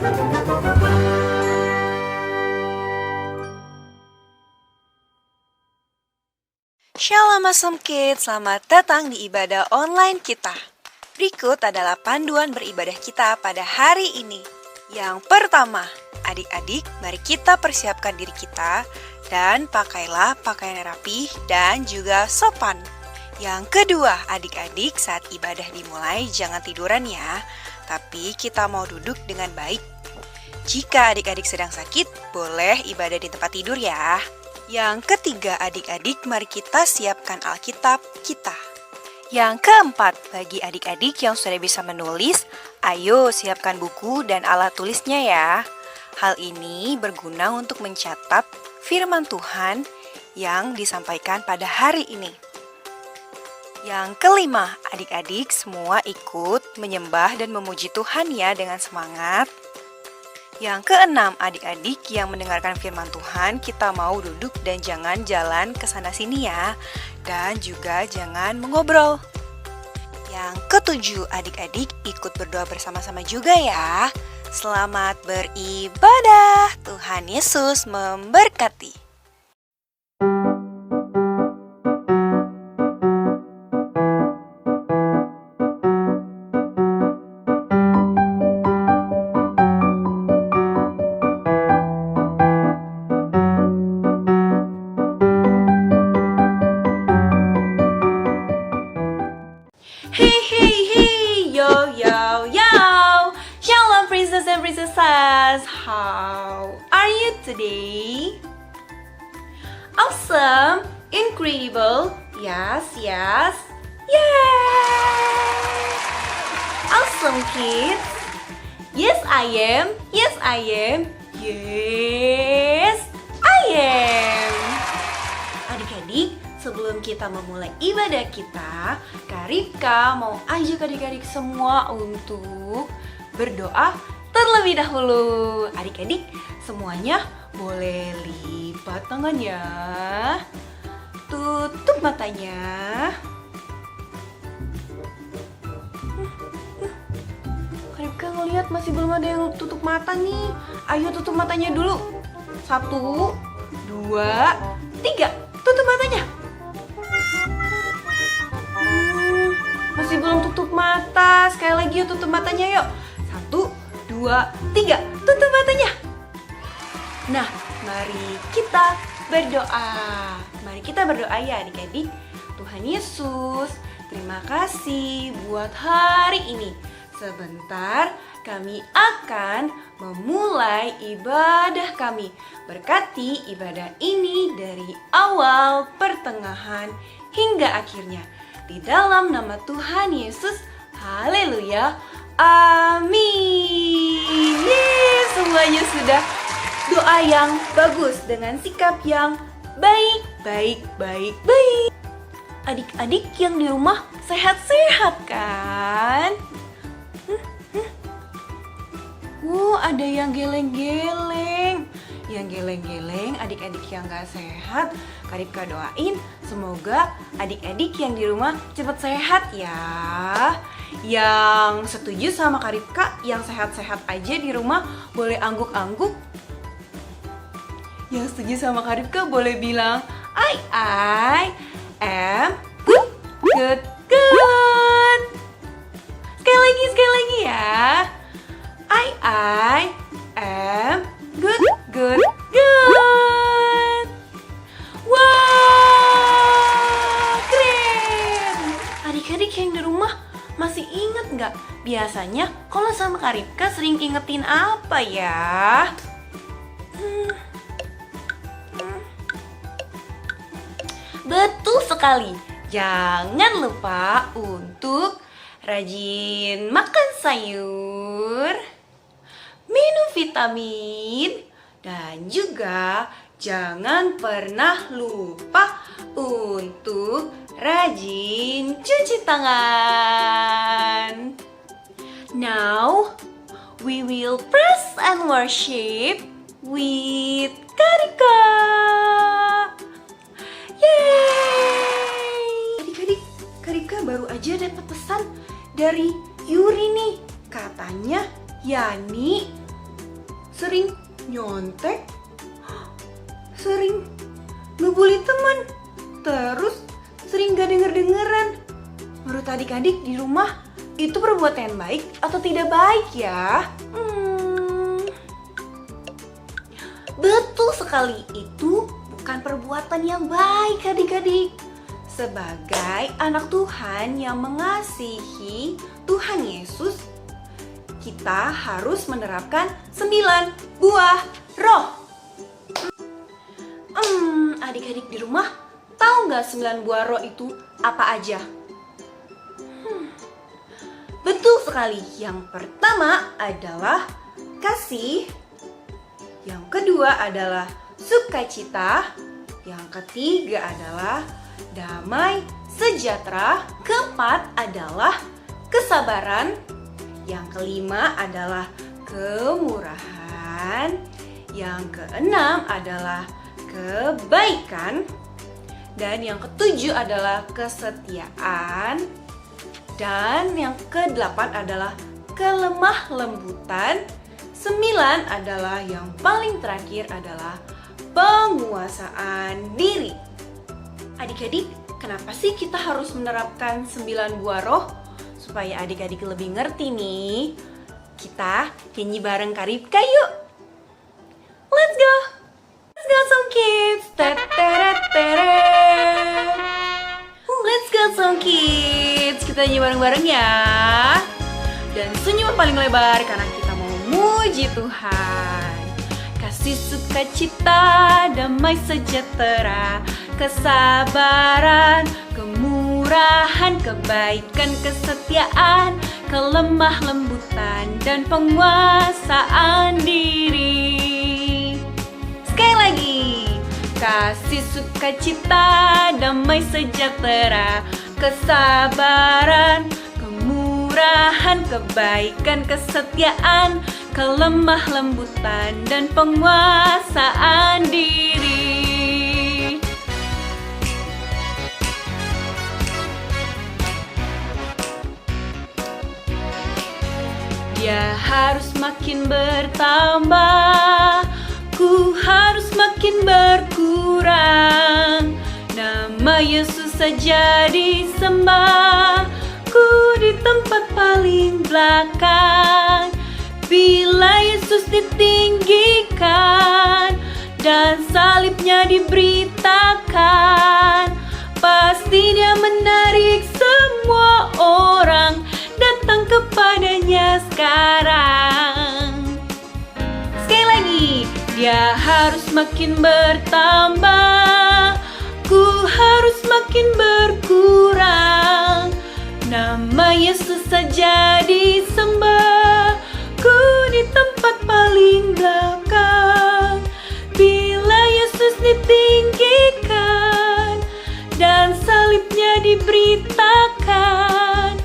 Shalom Awesome Kids, selamat datang di ibadah online kita. Berikut adalah panduan beribadah kita pada hari ini. Yang pertama, adik-adik, mari kita persiapkan diri kita dan pakailah pakaian yang rapi dan juga sopan. Yang kedua, adik-adik, saat ibadah dimulai jangan tiduran ya, tapi kita mau duduk dengan baik. Jika adik-adik sedang sakit, boleh ibadah di tempat tidur ya. Yang ketiga, adik-adik, mari kita siapkan Alkitab kita. Yang keempat, bagi adik-adik yang sudah bisa menulis, ayo siapkan buku dan alat tulisnya ya. Hal ini berguna untuk mencatat firman Tuhan yang disampaikan pada hari ini. Yang kelima, adik-adik semua ikut menyembah dan memuji Tuhan ya dengan semangat. Yang keenam, adik-adik yang mendengarkan firman Tuhan, kita mau duduk dan jangan jalan ke sana-sini ya. Dan juga jangan mengobrol. Yang ketujuh, adik-adik ikut berdoa bersama-sama juga ya. Selamat beribadah. Tuhan Yesus memberkati. And princesses, how are you today? Awesome, incredible, yes, yes, yes. Awesome kids. Yes I am, yes I am, yes I am. Adik-adik, sebelum kita memulai ibadah kita, Kak Ripka mau ajak adik-adik semua untuk berdoa terlebih dahulu. Adik-adik semuanya boleh lipat tangannya, tutup matanya. Karibka ngeliat masih belum ada yang tutup mata nih. Ayo tutup matanya dulu. 1, 2, 3. Tutup matanya. Masih belum tutup mata. Sekali lagi yuk tutup matanya yuk. 1, 2, 3, tutup matanya. Nah, mari kita berdoa. Mari kita berdoa ya adik-adik. Tuhan Yesus, terima kasih buat hari ini. Sebentar kami akan memulai ibadah kami. Berkati ibadah ini dari awal, pertengahan, hingga akhirnya. Di dalam nama Tuhan Yesus, haleluya. Amin. Semuanya sudah doa yang bagus dengan sikap yang baik. Adik-adik yang di rumah sehat-sehat kan? Ada yang geleng-geleng. Yang geleng-geleng adik-adik yang gak sehat, Kak Ripka doain semoga adik-adik yang di rumah cepat sehat ya. Yang setuju sama Kak Ripka yang sehat-sehat aja di rumah boleh angguk-angguk. Yang setuju sama Kak Ripka boleh bilang I am good. Sekali lagi ya. I am good. Wah, keren. Adik-adik yang di rumah masih inget nggak? Biasanya kalau sama Kak Ripka sering ingetin apa ya? Betul sekali. Jangan lupa untuk rajin makan sayur, minum vitamin, dan juga jangan pernah lupa untuk rajin cuci tangan. Now, we will praise and worship with Kak Ripka. Yeay! Adik-adik, Kak Ripka baru aja dapat pesan dari Yuri nih. Katanya Yani sering nyontek, sering ngebully teman, terus sering gak denger-dengeran. Menurut adik-adik di rumah, itu perbuatan yang baik atau tidak baik ya? Betul sekali, itu bukan perbuatan yang baik adik-adik. Sebagai anak Tuhan yang mengasihi Tuhan Yesus, kita harus menerapkan 9 buah roh. Adik-adik di rumah, tahu nggak 9 buah roh itu apa aja? Betul sekali, yang pertama adalah kasih, yang kedua adalah sukacita, yang ketiga adalah damai sejahtera, keempat adalah kesabaran, yang kelima adalah kemurahan, yang keenam adalah kebaikan, dan yang ketujuh adalah kesetiaan, dan yang kedelapan adalah kelemah lembutan, 9 adalah yang paling terakhir adalah penguasaan diri. Adik-adik, kenapa sih kita harus menerapkan 9 buah roh? Supaya adik-adik lebih ngerti nih. Kita nyanyi bareng Karibka yuk. Let's go! Let's go Song Kids! Let's go Song Kids! Kita nyanyi bareng-bareng ya. Dan senyum paling lebar karena kita mau muji Tuhan. Kasih sukacita, damai sejahtera, kesabaran, kemurahan, kebaikan, kesetiaan, kelemah lembutan, dan penguasaan diri. Sekali lagi. Kasih sukacita, damai sejahtera, kesabaran, kemurahan, kebaikan, kesetiaan, kelemah lembutan, dan penguasaan diri. Dia harus makin bertambah, ku harus makin berkurang. Nama Yesus saja disembah, ku di tempat paling belakang. Bila Yesus ditinggikan dan salibnya diberitakan, pasti dia menarik semua orang datang kepadanya sekarang. Sekali lagi, dia harus makin bertambah, ku harus makin berkurang. Nama Yesus saja disembah, ku di tempat paling belakang. Bila Yesus ditinggikan dan salibnya diberitakan,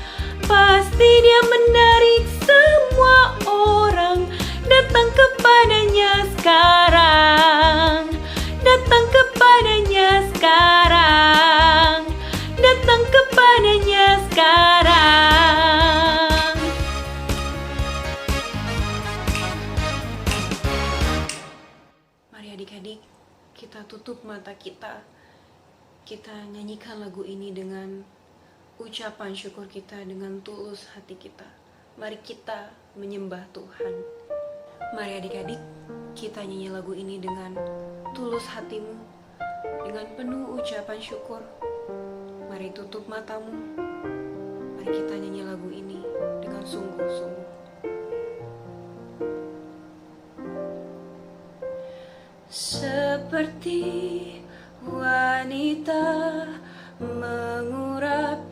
pasti dia menarik semua orang datang kepadanya sekarang. Datang kepadanya sekarang. Datang kepadanya sekarang. Mari adik-adik, kita tutup mata kita. Kita nyanyikan lagu ini dengan ucapan syukur kita, dengan tulus hati kita. Mari kita menyembah Tuhan. Mari adik-adik, kita nyanyi lagu ini dengan tulus hatimu, dengan penuh ucapan syukur. Mari tutup matamu. Mari kita nyanyi lagu ini dengan sungguh-sungguh. Seperti wanita mengurapimu,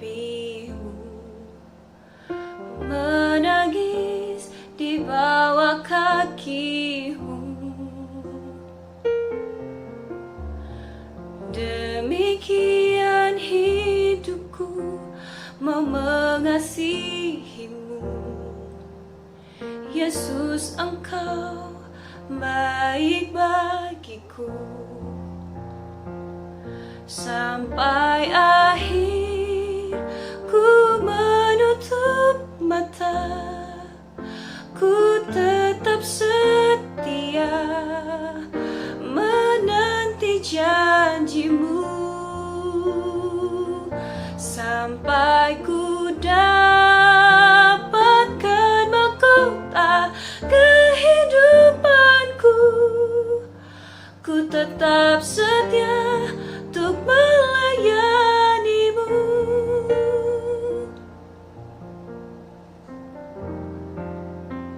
menangis di bawah kakimu. Demikian hidupku mau mengasihimu. Yesus, Engkau baik bagiku. Sampai akhir ku menutup mata, ku tetap setia setia menanti janjimu sampai ku dapatkan mahkota kehidupanku. Ku tetap setia untuk melayanimu.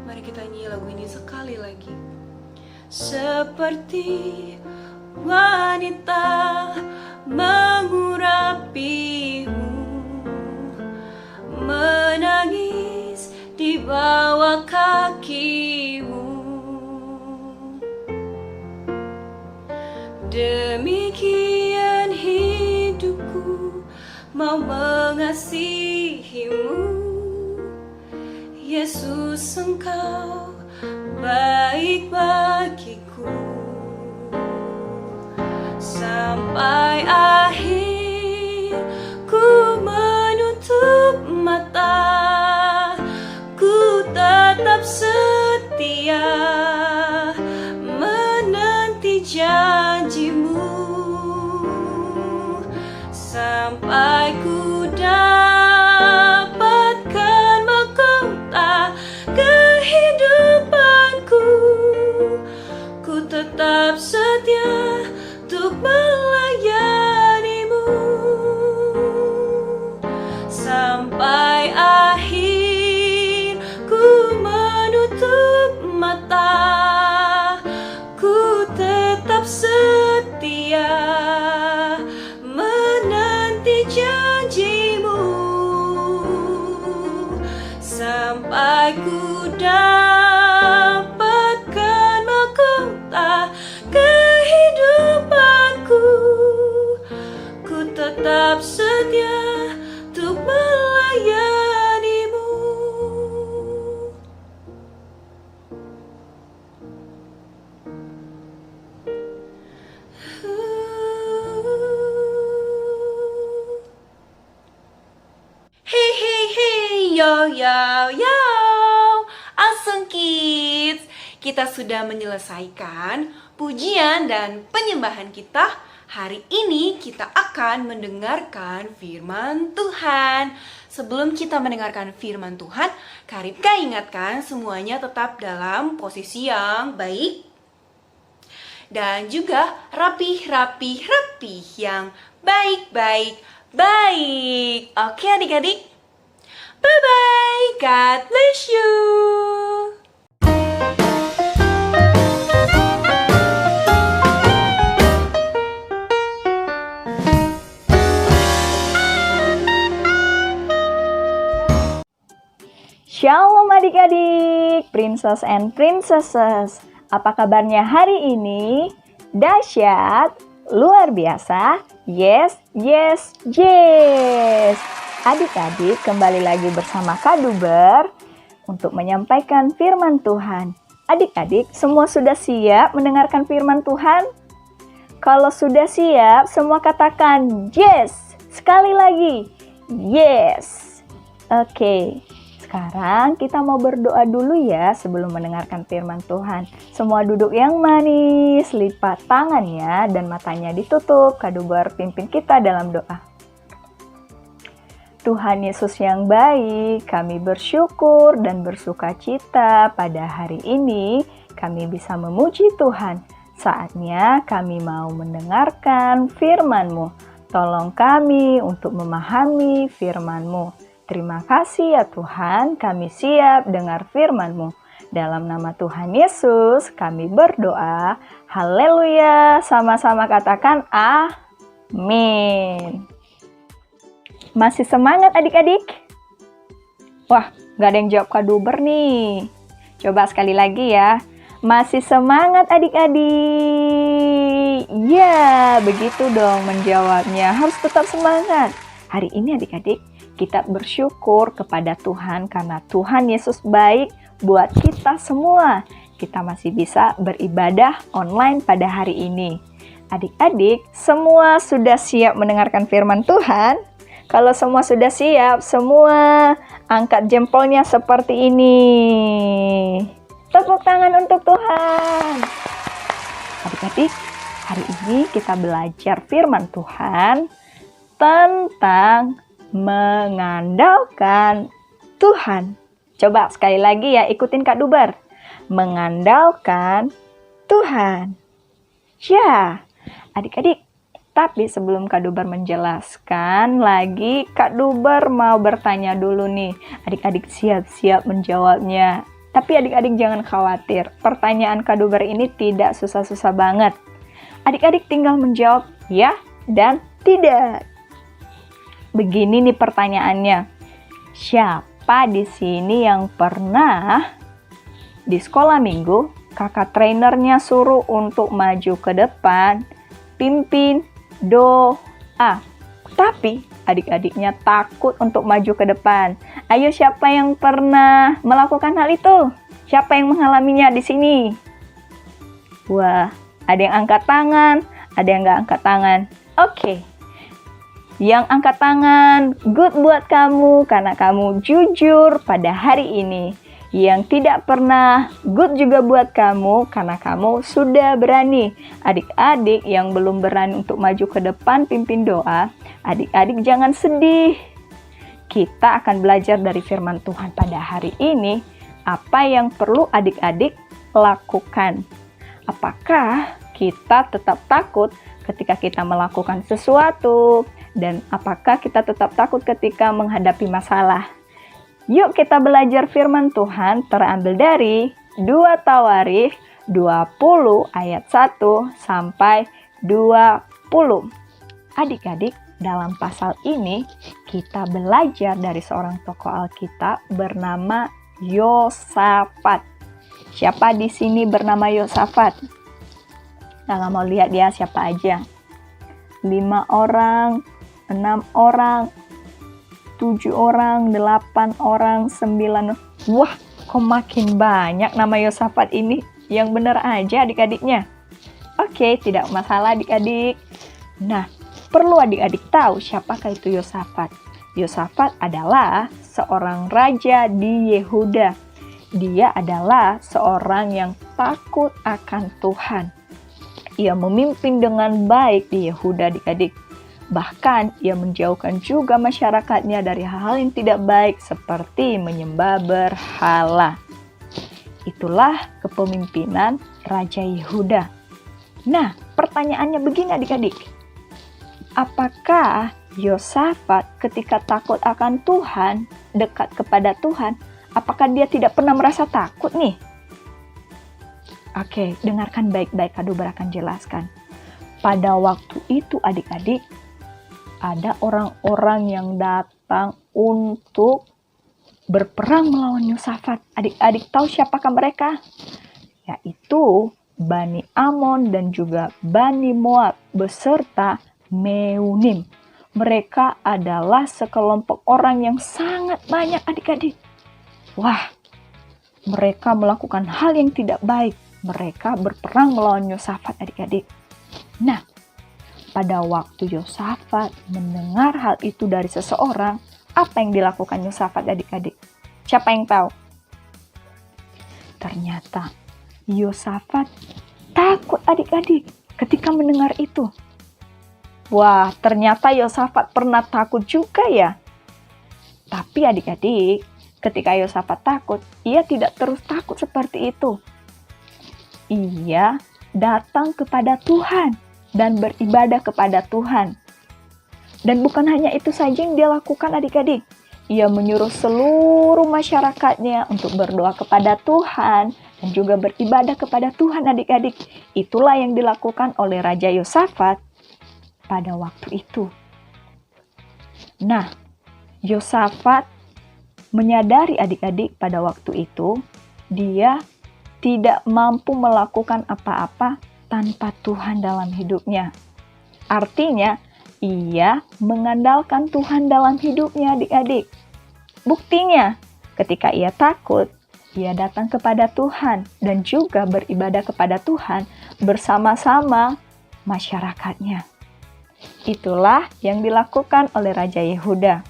Mari kita nyanyi lagu ini sekali lagi. Seperti wanita mengurapimu, menangis di bawah kakimu. Demikian hidupku mau mengasihimu. Yesus, Engkau baik bagiku. Sampai akhir ku menutup mata, ku tetap setia menanti janjimu sampai ku dapatkan mahkota kehidupanku. Ku tetap setia untuk melayanimu sampai akhir ku menutup mata, ku tetap setia menanti janjimu sampai ku dapatkan mahkota kehidupanku. Ku tetap setia untuk melayanimu. Hey hey hey, yo yo yo, Awesome Kids. Kita sudah menyelesaikan pujian dan penyembahan kita. Hari ini kita akan mendengarkan firman Tuhan. Sebelum kita mendengarkan firman Tuhan, Karibka ingatkan semuanya tetap dalam posisi yang baik dan juga rapih yang baik-baik. Oke adik-adik, bye-bye, God bless you. Shalom adik-adik, princess and princesses. Apa kabarnya hari ini? Dahsyat, luar biasa, yes. Adik-adik kembali lagi bersama Kak Duber untuk menyampaikan firman Tuhan. Adik-adik semua sudah siap mendengarkan firman Tuhan? Kalau sudah siap, semua katakan yes. Sekali lagi, yes. Oke. Sekarang kita mau berdoa dulu ya sebelum mendengarkan firman Tuhan. Semua duduk yang manis, lipat tangannya dan matanya ditutup. Kak Duber pimpin kita dalam doa. Tuhan Yesus yang baik, kami bersyukur dan bersuka cita pada hari ini kami bisa memuji Tuhan. Saatnya kami mau mendengarkan firman-Mu. Tolong kami untuk memahami firman-Mu. Terima kasih ya Tuhan, kami siap dengar firman-Mu. Dalam nama Tuhan Yesus, kami berdoa. Haleluya, sama-sama katakan amin. Masih semangat adik-adik? Wah, gak ada yang jawab Kak Duber nih. Coba sekali lagi ya. Masih semangat adik-adik? Ya, begitu dong menjawabnya. Harus tetap semangat. Hari ini adik-adik, kita bersyukur kepada Tuhan karena Tuhan Yesus baik buat kita semua. Kita masih bisa beribadah online pada hari ini. Adik-adik, semua sudah siap mendengarkan firman Tuhan? Kalau semua sudah siap, semua angkat jempolnya seperti ini. Tepuk tangan untuk Tuhan. Adik-adik, hari ini kita belajar firman Tuhan tentang mengandalkan Tuhan. Coba sekali lagi ya, ikutin Kak Duber. Mengandalkan Tuhan. Ya, adik-adik, tapi sebelum Kak Duber menjelaskan lagi, Kak Duber mau bertanya dulu nih. Adik-adik siap-siap menjawabnya. Tapi adik-adik jangan khawatir, pertanyaan Kak Duber ini tidak susah-susah banget. Adik-adik tinggal menjawab ya dan tidak. Begini nih pertanyaannya. Siapa di sini yang pernah di sekolah minggu kakak trainernya suruh untuk maju ke depan, pimpin doa. Tapi adik-adiknya takut untuk maju ke depan. Ayo, siapa yang pernah melakukan hal itu? Siapa yang mengalaminya di sini? Wah, ada yang angkat tangan, ada yang nggak angkat tangan. Oke. Yang angkat tangan, good buat kamu karena kamu jujur pada hari ini. Yang tidak pernah, good juga buat kamu karena kamu sudah berani. Adik-adik yang belum berani untuk maju ke depan pimpin doa, adik-adik jangan sedih. Kita akan belajar dari firman Tuhan pada hari ini, apa yang perlu adik-adik lakukan. Apakah kita tetap takut ketika kita melakukan sesuatu? Dan apakah kita tetap takut ketika menghadapi masalah? Yuk kita belajar firman Tuhan terambil dari 2 Tawarikh 20 ayat 1 sampai 20. Adik-adik, dalam pasal ini kita belajar dari seorang tokoh Alkitab bernama Yosafat. Siapa di sini bernama Yosafat? Nah, mau lihat dia siapa aja. 5 orang, 6 orang, 7 orang, 8 orang, 9. Wah, kok makin banyak nama Yosafat ini? Yang benar aja adik-adiknya. Oke, tidak masalah adik-adik. Nah, perlu adik-adik tahu siapakah itu Yosafat. Yosafat adalah seorang raja di Yehuda. Dia adalah seorang yang takut akan Tuhan. Ia memimpin dengan baik di Yehuda adik-adik. Bahkan ia menjauhkan juga masyarakatnya dari hal-hal yang tidak baik seperti menyembah berhala. Itulah kepemimpinan Raja Yehuda. Nah, pertanyaannya begini adik-adik. Apakah Yosafat ketika takut akan Tuhan, dekat kepada Tuhan, apakah dia tidak pernah merasa takut nih? Oke, dengarkan baik-baik, Kak Duber akan jelaskan. Pada waktu itu adik-adik, ada orang-orang yang datang untuk berperang melawan Yosafat. Adik-adik tahu siapakah mereka? Yaitu Bani Amon dan juga Bani Moab beserta Meunim. Mereka adalah sekelompok orang yang sangat banyak adik-adik. Wah, mereka melakukan hal yang tidak baik. Mereka berperang melawan Yosafat adik-adik. Nah, pada waktu Yosafat mendengar hal itu dari seseorang, apa yang dilakukan Yosafat adik-adik? Siapa yang tahu? Ternyata Yosafat takut adik-adik ketika mendengar itu. Wah, ternyata Yosafat pernah takut juga ya. Tapi adik-adik, ketika Yosafat takut, ia tidak terus takut seperti itu. Ia datang kepada Tuhan dan beribadah kepada Tuhan. Dan bukan hanya itu saja yang dia lakukan adik-adik. Ia menyuruh seluruh masyarakatnya untuk berdoa kepada Tuhan dan juga beribadah kepada Tuhan adik-adik. Itulah yang dilakukan oleh Raja Yosafat pada waktu itu. Nah, Yosafat menyadari adik-adik pada waktu itu, dia tidak mampu melakukan apa-apa tanpa Tuhan dalam hidupnya. Artinya, ia mengandalkan Tuhan dalam hidupnya adik-adik. Buktinya, ketika ia takut, ia datang kepada Tuhan dan juga beribadah kepada Tuhan bersama-sama masyarakatnya. Itulah yang dilakukan oleh Raja Yehuda.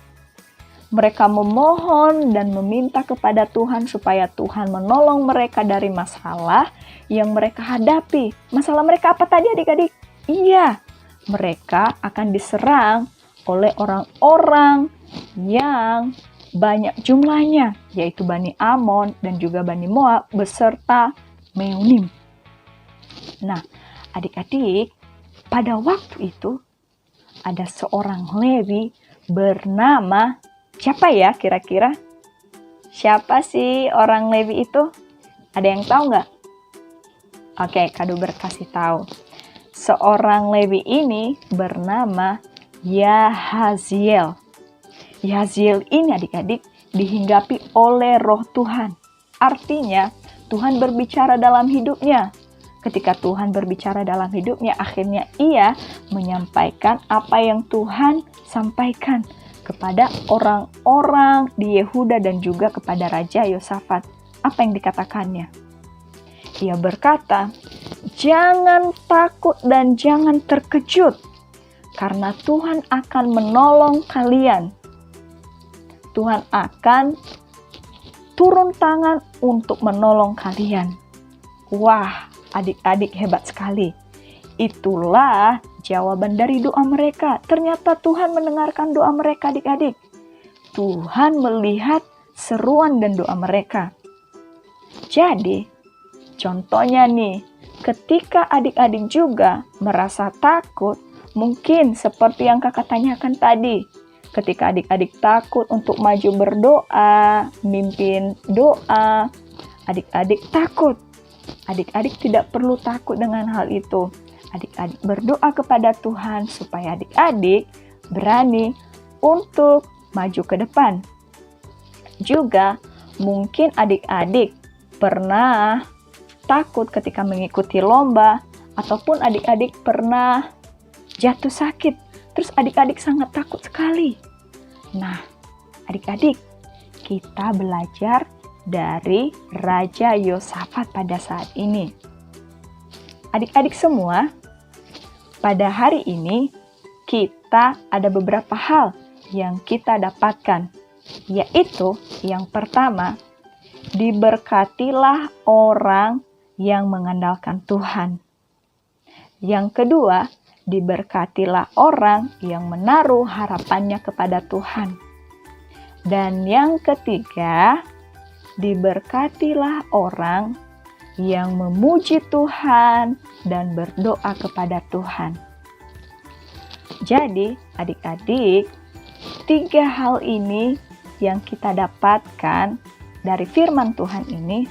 Mereka memohon dan meminta kepada Tuhan supaya Tuhan menolong mereka dari masalah yang mereka hadapi. Masalah mereka apa tadi adik-adik? Iya, mereka akan diserang oleh orang-orang yang banyak jumlahnya, yaitu Bani Amon dan juga Bani Moab beserta Meunim. Nah, adik-adik, pada waktu itu ada seorang Lewi bernama, siapa ya kira-kira? Siapa sih orang Lewi itu? Ada yang tahu nggak? Oke, Kaduber kasih tahu. Seorang Lewi ini bernama Yahaziel. Yahaziel ini adik-adik dihinggapi oleh roh Tuhan. Artinya Tuhan berbicara dalam hidupnya. Ketika Tuhan berbicara dalam hidupnya, akhirnya ia menyampaikan apa yang Tuhan sampaikan kepada orang-orang di Yehuda dan juga kepada Raja Yosafat. Apa yang dikatakannya? Ia berkata, "Jangan takut dan jangan terkejut, karena Tuhan akan menolong kalian. Tuhan akan turun tangan untuk menolong kalian." Wah, adik-adik hebat sekali. Itulah jawaban dari doa mereka. Ternyata Tuhan mendengarkan doa mereka adik-adik. Tuhan melihat seruan dan doa mereka. Jadi, contohnya nih, ketika adik-adik juga merasa takut, mungkin seperti yang kakak tanyakan tadi. Ketika adik-adik takut untuk maju berdoa, mimpin doa, adik-adik takut. Adik-adik tidak perlu takut dengan hal itu. Adik-adik berdoa kepada Tuhan supaya adik-adik berani untuk maju ke depan. Juga mungkin adik-adik pernah takut ketika mengikuti lomba, ataupun adik-adik pernah jatuh sakit. Terus adik-adik sangat takut sekali. Nah, adik-adik, kita belajar dari Raja Yosafat pada saat ini. Adik-adik semua, pada hari ini kita ada beberapa hal yang kita dapatkan, yaitu yang pertama, diberkatilah orang yang mengandalkan Tuhan. Yang kedua, diberkatilah orang yang menaruh harapannya kepada Tuhan. Dan yang ketiga, diberkatilah orang yang memuji Tuhan dan berdoa kepada Tuhan. Jadi, adik-adik, 3 hal ini yang kita dapatkan dari firman Tuhan ini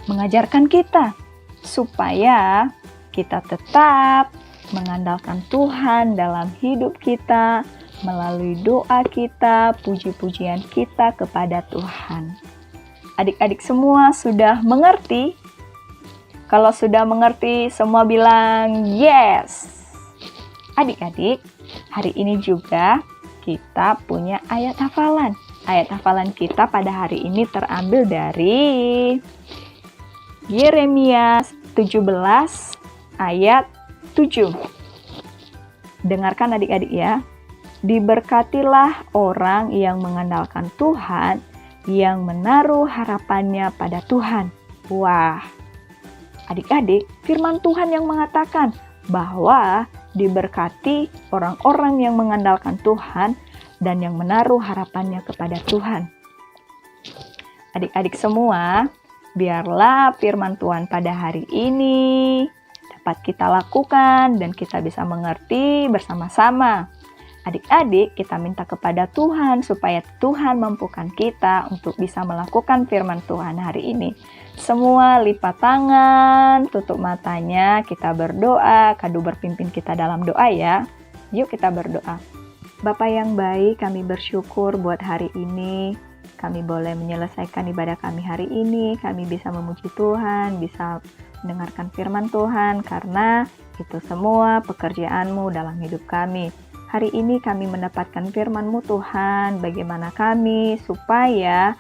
mengajarkan kita supaya kita tetap mengandalkan Tuhan dalam hidup kita melalui doa kita, puji-pujian kita kepada Tuhan. Adik-adik semua sudah mengerti? Kalau sudah mengerti, semua bilang yes. Adik-adik, hari ini juga kita punya ayat hafalan. Ayat hafalan kita pada hari ini terambil dari Yeremia 17 ayat 7. Dengarkan adik-adik ya. Diberkatilah orang yang mengandalkan Tuhan, yang menaruh harapannya pada Tuhan. Wah, adik-adik, firman Tuhan yang mengatakan bahwa diberkati orang-orang yang mengandalkan Tuhan dan yang menaruh harapannya kepada Tuhan. Adik-adik semua, biarlah firman Tuhan pada hari ini dapat kita lakukan dan kita bisa mengerti bersama-sama. Adik-adik, kita minta kepada Tuhan supaya Tuhan mampukan kita untuk bisa melakukan firman Tuhan hari ini. Semua lipat tangan, tutup matanya, kita berdoa. Kadu berpimpin kita dalam doa ya. Yuk kita berdoa. Bapa yang baik, kami bersyukur buat hari ini. Kami boleh menyelesaikan ibadah kami hari ini. Kami bisa memuji Tuhan, bisa mendengarkan firman Tuhan, karena itu semua pekerjaan-Mu dalam hidup kami. Hari ini kami mendapatkan firman-Mu Tuhan, bagaimana kami supaya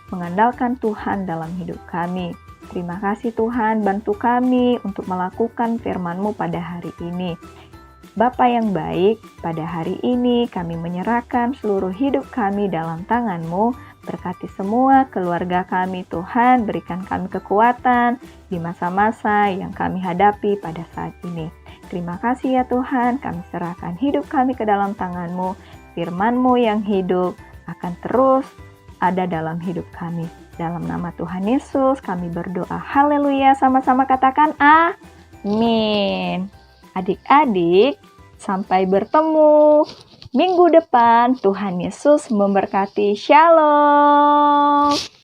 mengandalkan Tuhan dalam hidup kami. Terima kasih Tuhan, bantu kami untuk melakukan firman-Mu pada hari ini. Bapa yang baik, pada hari ini kami menyerahkan seluruh hidup kami dalam tangan-Mu. Berkati semua keluarga kami Tuhan, berikan kami kekuatan di masa-masa yang kami hadapi pada saat ini. Terima kasih ya Tuhan, kami serahkan hidup kami ke dalam tangan-Mu. Firman-Mu yang hidup akan terus ada dalam hidup kami. Dalam nama Tuhan Yesus kami berdoa. Haleluya, sama-sama katakan amin. Adik-adik, sampai bertemu minggu depan. Tuhan Yesus memberkati. Shalom.